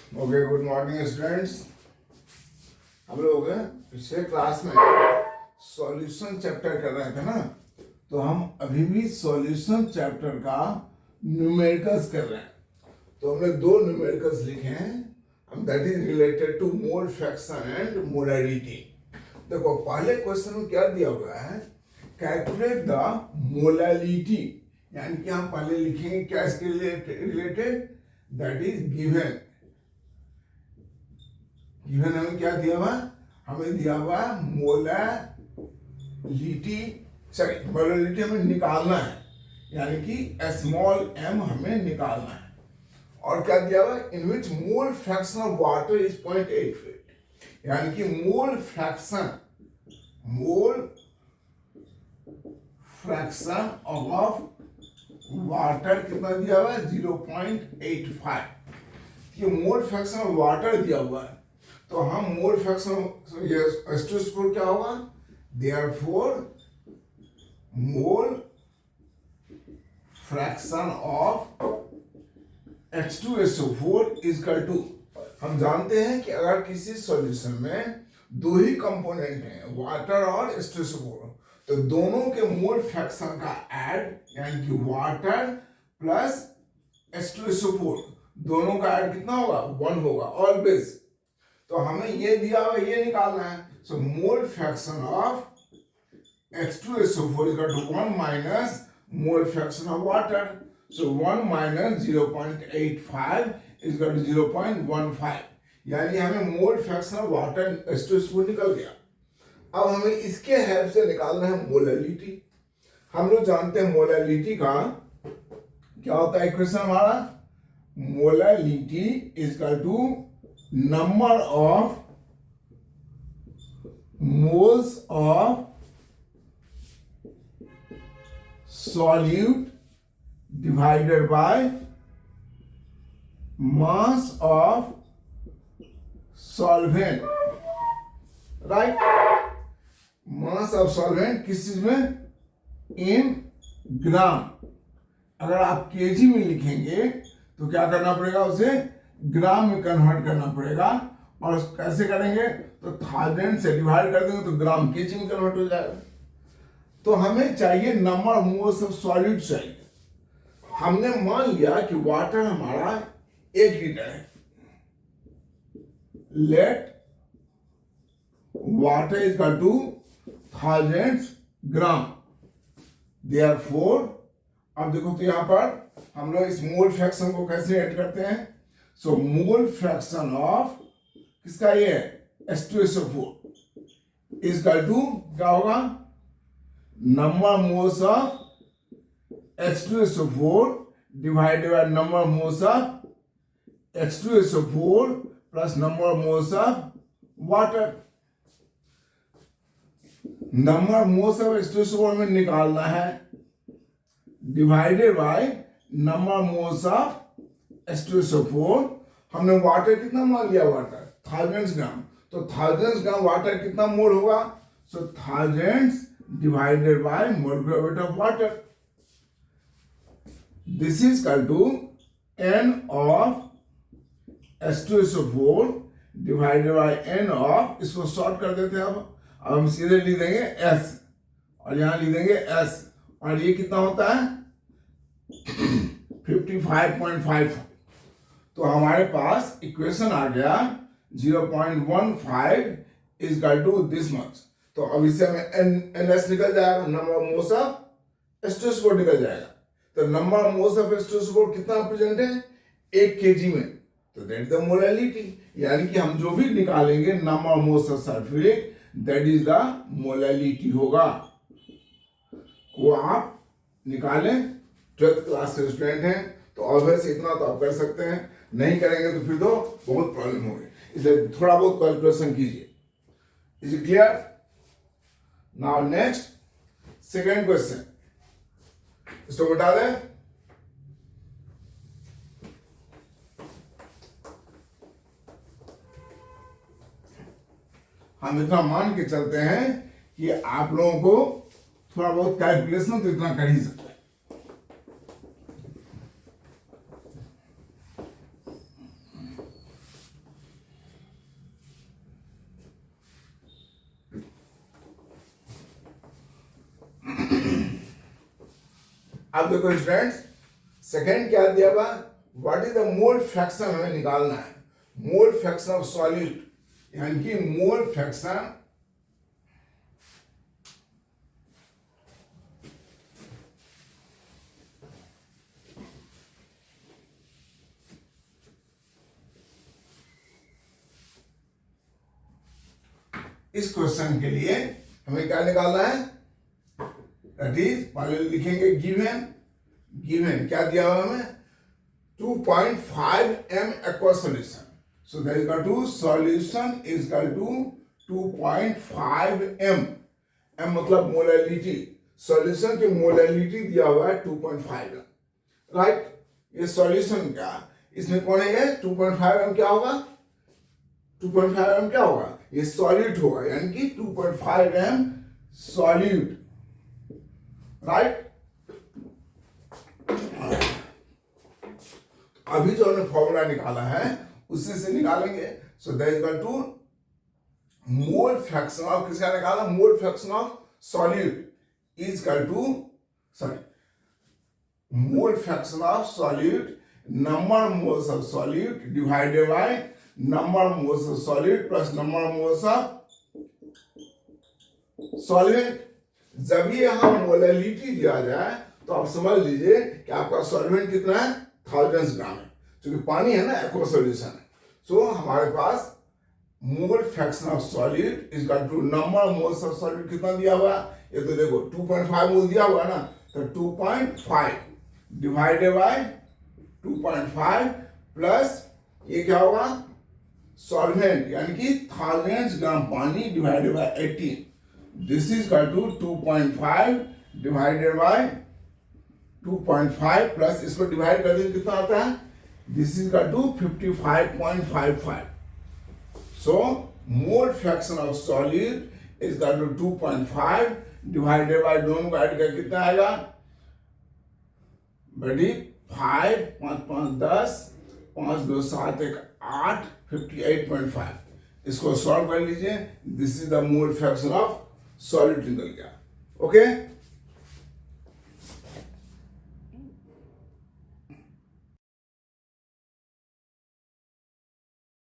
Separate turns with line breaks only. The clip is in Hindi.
Okay, good morning students. हम लोग पिछले क्लास में सॉल्यूशन चैप्टर कर रहे थे ना, तो हम अभी भी सॉल्यूशन चैप्टर का न्यूमेरिकल्स कर रहे हैं। तो हमने दो न्यूमेरिकल्स लिखे हैं, that is related to mole fraction and molarity. देखो पहले क्वेश्चन में क्या दिया हुआ है, कैलकुलेट द मोलैरिटी, यानी कि हम पहले लिखेंगे क्या इसके रिलेटेड, दैट इज गिवन हमें क्या दिया हुआ, हमें दिया हुआ मोलैरिटी हमें निकालना है, यानी कि स्मॉल m हमें निकालना है। और क्या दिया हुआ, in which mole fraction of water is 0.88, यानी कि मोल फ्रैक्शन ऑफ वाटर कितना दिया हुआ है, 0.85। ये मोल फ्रैक्शन ऑफ वाटर दिया हुआ है, तो हम मोल फ्रैक्शन ये H2SO4 क्या होगा, therefore mole fraction of H2SO4 is equal to, हम जानते हैं कि अगर किसी सॉल्यूशन में दो ही कंपोनेंट हैं, वाटर और H2SO4, तो दोनों के मोल फ्रैक्शन का ऐड, यानी कि वाटर प्लस H2SO4 दोनों का ऐड कितना होगा, 1 होगा ऑलवेज। तो हमें ये दिया हुआ ये निकालना है। So mole fraction of H2SO4 is equal to 1 minus mole fraction of water. So 1 minus 0.85 is equal to 0.15, यानी हमें मोल फ्रैक्शन ऑफ वाटर H2SO4 निकल गया। अब हमें इसके हेल्प से निकालना है मोलैरिटी। हम लोग जानते हैं मोलैरिटी का क्या होता है, इक्वेशन हमारा molarity is equal to number of moles of solute divided by mass of solvent, right? mass of solvent किस चीज में, in ग्राम। अगर आप केजी में लिखेंगे तो क्या करना पड़ेगा, उसे ग्राम में कन्वर्ट करना पड़ेगा। और कैसे करेंगे, तो 1000 से डिवाइड कर देंगे तो ग्राम केजी में कन्वर्ट हो जाएगा। तो हमें चाहिए number of moles of solute चाहिए। हमने मान लिया कि वाटर हमारा 1 लीटर है, let water is equal to 1000 gram. Therefore अब देखो तो यहां पर हम लोग इस मोल फ्रैक्शन को कैसे ऐड करते हैं। सो मोल फ्रैक्शन ऑफ किसका, ये H2SO4 इज इक्वल टू क्या होगा, number moles of H2SO4 divided by number moles of H2SO4 plus number moles of water. Number moles of H2SO4 में निकालना है, divided by number moles of H2SO4। हमने वाटर कितना मान लिया, वाटर 1000 ग्राम, तो 1000 ग्राम वाटर कितना मोल होगा, so 1000 divided by molecular weight of water. This is equal to n of H2SO4 divided by n of, इसको शॉर्ट कर देते हैं। अब हम सीधे लिख देंगे S और यहां लिख देंगे S, और ये कितना होता है 55.5। तो हमारे पास इक्वेशन आ गया 0.15 is equal to this much. तो अब इससे हमें NS निकल जाएगा, number of moles of H2SO4 निकल जाएगा। तो number of moles of H2SO4 कितना प्रेजेंट है, 1 kg में, तो दैट इज द मोलैरिटी, यानी कि हम जो भी निकालेंगे number of moles of sulphuric, that is the molarity होगा। वो आप निकालें, 12th क्लास के स्टूडेंट हैं तो ऑब्वियस इतना तो आप कर सकते हैं, नहीं करेंगे तो फिर तो बहुत प्रॉब्लम होगी, इसलिए थोड़ा बहुत कैलकुलेशन कीजिए। Is it clear? Now next second question, इसको बता दें। हम इतना मान के चलते हैं कि आप लोगों को थोड़ा बहुत कैलकुलेशन तो इतना कर ही सकते हैं। अब देखो स्टूडेंट्स, सेकेंड क्या दिया हुआ, what is the mole fraction हमें निकालना है। मोल फ्रैक्शन ऑफ सॉलिड, यानी कि मोल फ्रैक्शन इस क्वेश्चन के लिए हमें क्या निकालना है, दैट इज पहले लिखेंगे गिवन। गिवन क्या दिया हुआ हमें, 2.5 m aqua solution. So that is equal to solution is equal to 2.5 m. m मतलब मोलैलिटी, सॉल्यूशन की मोलैलिटी दिया हुआ है 2.5 m, राइट। ये सॉल्यूशन क्या, इसमें कौन है, 2.5 m क्या होगा, 2.5 m क्या होगा, ये सॉलिड होगा, यानी कि 2.5 m सॉलिड, राइट। अभी जो हमने फॉर्मूला निकाला है उसी से निकालेंगे। So that is equal to mole fraction of, किसका निकाला, mole fraction of solid is equal to, sorry, mole fraction of solid, number moles of solid divided by number moles of solid plus number moles of solvent. जब ये यहां मोलैलिटी दिया जाए तो आप समझ लीजिए कि आपका सॉल्वेंट कितना है, 1000 ग्राम है, क्योंकि पानी है ना, एक्वा सॉल्यूशन है। सो हमारे पास mole fraction of solid is equal to number moles of solid कितना दिया हुआ, ये तो देखो 2.5 मोल दिया हुआ है ना, तो 2.5 डिवाइडेड बाय 2.5 प्लस ये क्या होगा, सॉल्वेंट यानी कि 1000 ग्राम पानी divided by 18, this is equal to 2.5 divided by 2.5 plus इसको डिवाइड कर दें कितना आता है, this is equal to 55.55। So mole fraction of solid is equal to 2.5 divided by, दोनों को ऐड कर कितना आएगा, बड़ी 5, 5 5 10, 5 2 7 1 8, 58.5। इसको सॉल्व कर लीजिए, this is the mole fraction of solid निकल गया। ओके